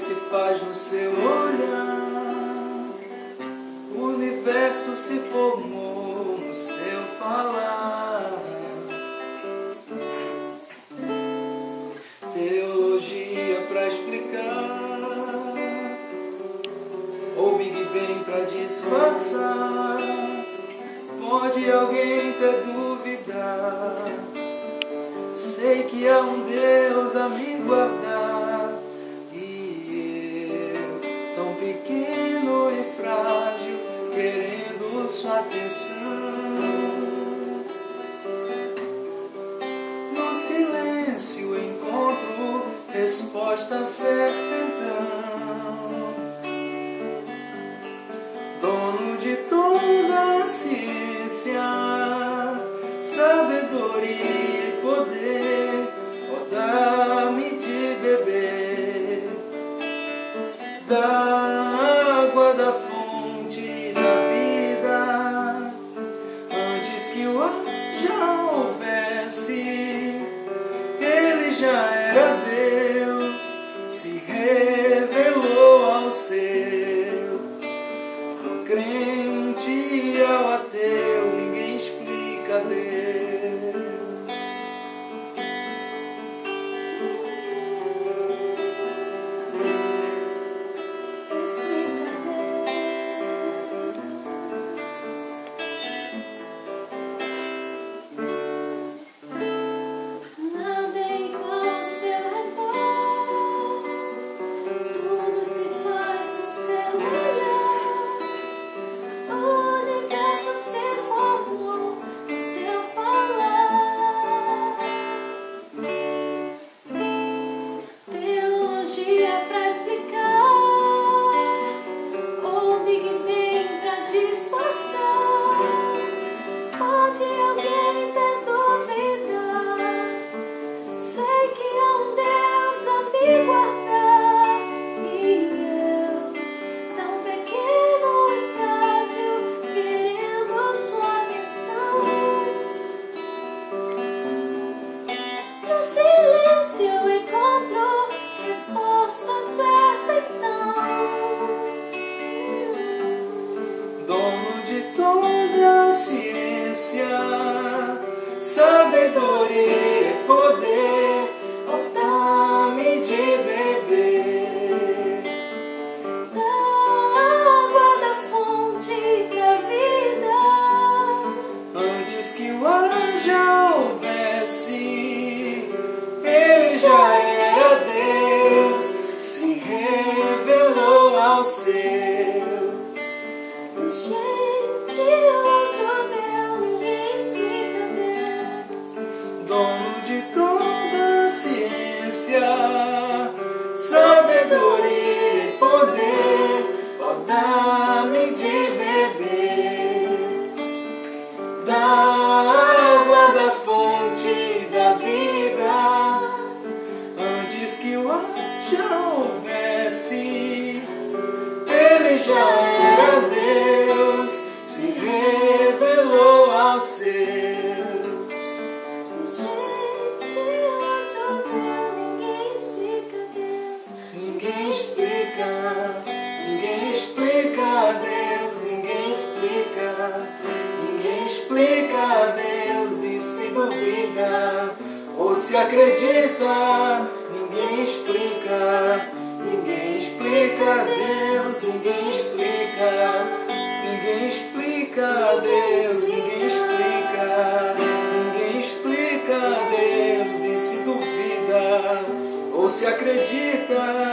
se faz no seu olhar, o universo se formou no seu falar. Teologia pra explicar, ou Big Bang pra disfarçar. Pode alguém até duvidar, sei que há um Deus a me guardar. E eu, tão pequeno e frágil, querendo sua atenção. No silêncio encontro resposta certa então. Dono de toda a ciência, sabedoria e poder, dá-me de beber da água da fonte da vida. Antes que o ar já houvesse, ele já era Deus, se revelou aos seus. Do crente ao ateu, ninguém explica Deus. Ciência, sabedoria e poder, dá-me de beber da água da fonte da vida. Antes que o ar já houvesse, ele já era Deus, se revelou aos seus. Dono de toda a ciência, sabedoria e poder, dá-me de beber da água da fonte da vida. Antes que o ar já houvesse, ele já era Deus, se revelou aos seus. Ninguém explica Deus, ninguém explica Deus. E se duvida ou se acredita, ninguém explica Deus, ninguém explica Deus, ninguém explica Deus. E se duvida ou se acredita,